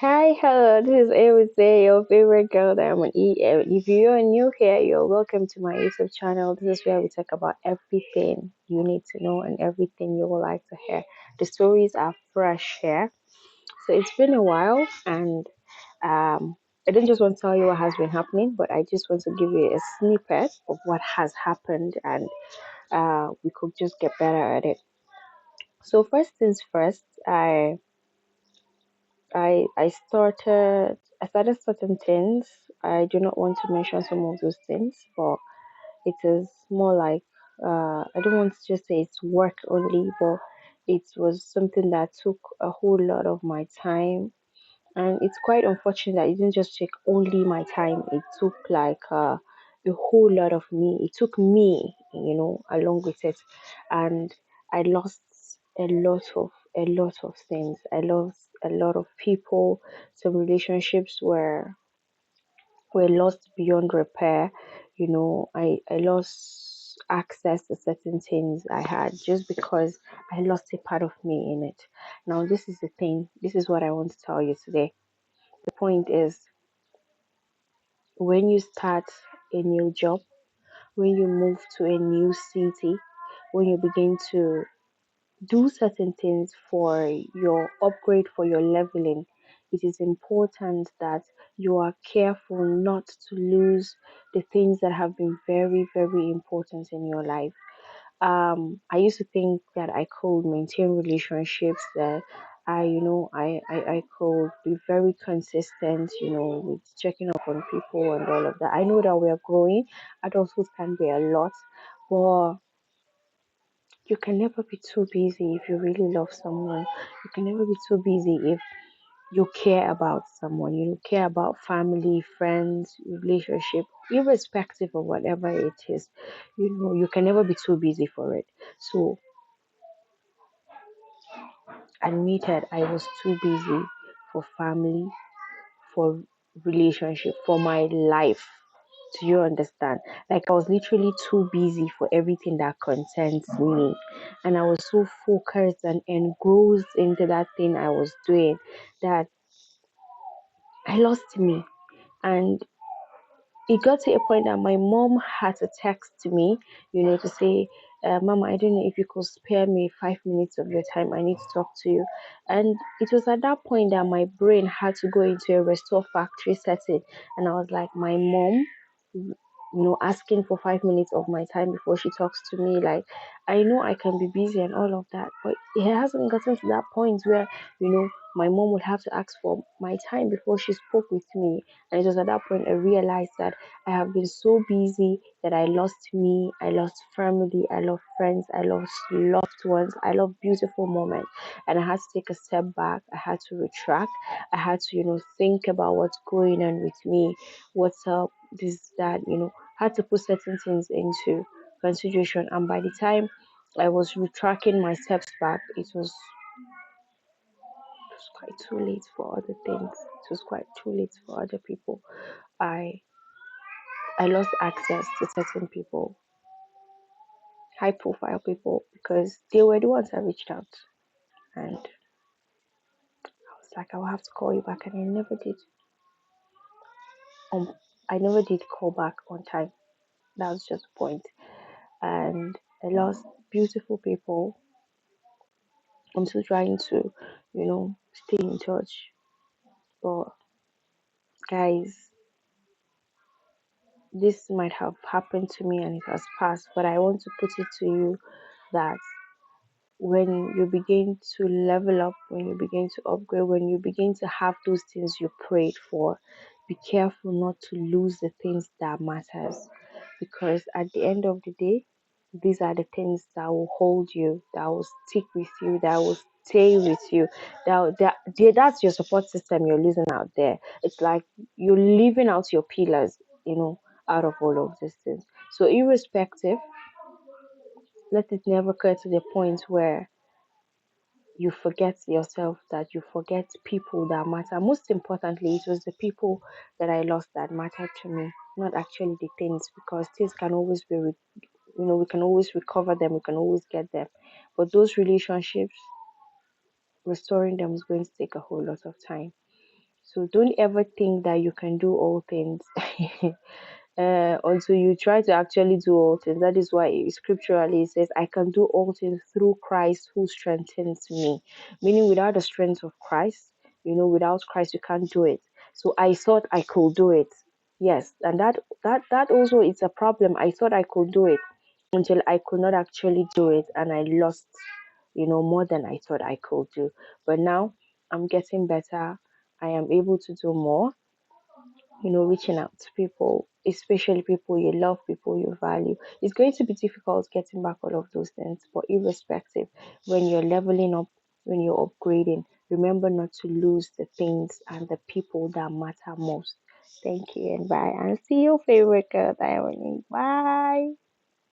Hi, hello. This is Ewise, your favorite girl Diamond E. And if you're new here, you're welcome to my YouTube channel. This is where we talk about everything you need to know and everything you would like to hear. The stories are fresh here. So it's been a while, and I don't just want to tell you what has been happening, but I just want to give you a snippet of what has happened, and we could just get better at it. So first things first, I started certain things. I do not want to mention some of those things, but it is more like I don't want to just say it's work only, but it was something that took a whole lot of my time, and it's quite unfortunate that it didn't just take only my time. It took like a whole lot of me. It took me, along with it, and I lost a lot of things. I lost a lot of people. Some relationships were lost beyond repair. I lost access to certain things I had just because I lost a part of me in it. Now, this is the thing. This is what I want to tell you today. The point is, when you start a new job, when you move to a new city, when you begin to do certain things for your upgrade, for your leveling, it is important that you are careful not to lose the things that have been very, very important in your life. I used to think that I could maintain relationships, that I could be very consistent, with checking up on people and all of that. I know that we are growing. Adulthood can be a lot, but you can never be too busy if you really love someone. You can never be too busy if you care about someone. You care about family, friends, relationship, irrespective of whatever it is. You can never be too busy for it. So, admitted, I was too busy for family, for relationship, for my life. Do you understand? Like, I was literally too busy for everything that concerns me. And I was so focused and engrossed into that thing I was doing that I lost me. And it got to a point that my mom had to text me, to say, Mama, I don't know if you could spare me 5 minutes of your time. I need to talk to you. And it was at that point that my brain had to go into a restore factory setting. And I was like, my mom, asking for 5 minutes of my time before she talks to me. Like, I know I can be busy and all of that, but it hasn't gotten to that point where, my mom would have to ask for my time before she spoke with me. And it was at that point I realized that I have been so busy that I lost me, I lost family, I lost friends, I lost loved ones, I lost beautiful moments. And I had to take a step back, I had to retract, I had to, think about what's going on with me, what's up, this, that, had to put certain things into consideration. And by the time I was retracting my steps back, it was quite too late for other things. It was quite too late for other people. I I lost access to certain people, high profile people, because they were the ones that reached out. And I was like, I will have to call you back. And I never did. Um, I never did call back on time. That was just the point. And I lost beautiful people. I'm still trying to, stay in touch. But guys, this might have happened to me and it has passed. But I want to put it to you that when you begin to level up, when you begin to upgrade, when you begin to have those things you prayed for, be careful not to lose the things that matters, because at the end of the day, these are the things that will hold you, that will stick with you, that will stay with you. That's your support system you're losing out there. It's like you're leaving out your pillars, out of all of these things. So irrespective, let it never get to the point where you forget yourself, that you forget people that matter. Most importantly, it was the people that I lost that mattered to me, not actually the things, because things can always be, we can always recover them, we can always get them. But those relationships, restoring them is going to take a whole lot of time. So don't ever think that you can do all things. Until you try to actually do all things. That is why scripturally it says, I can do all things through Christ who strengthens me. Meaning, without the strength of Christ, without Christ, you can't do it. So I thought I could do it. Yes, and that also is a problem. I thought I could do it until I could not actually do it, and I lost, more than I thought I could do. But now I'm getting better. I am able to do more, reaching out to people, especially people you love, people you value. It's going to be difficult getting back all of those things, but irrespective, when you're leveling up, when you're upgrading, remember not to lose the things and the people that matter most. Thank you and bye. And see your favorite girl, Diamond. Bye.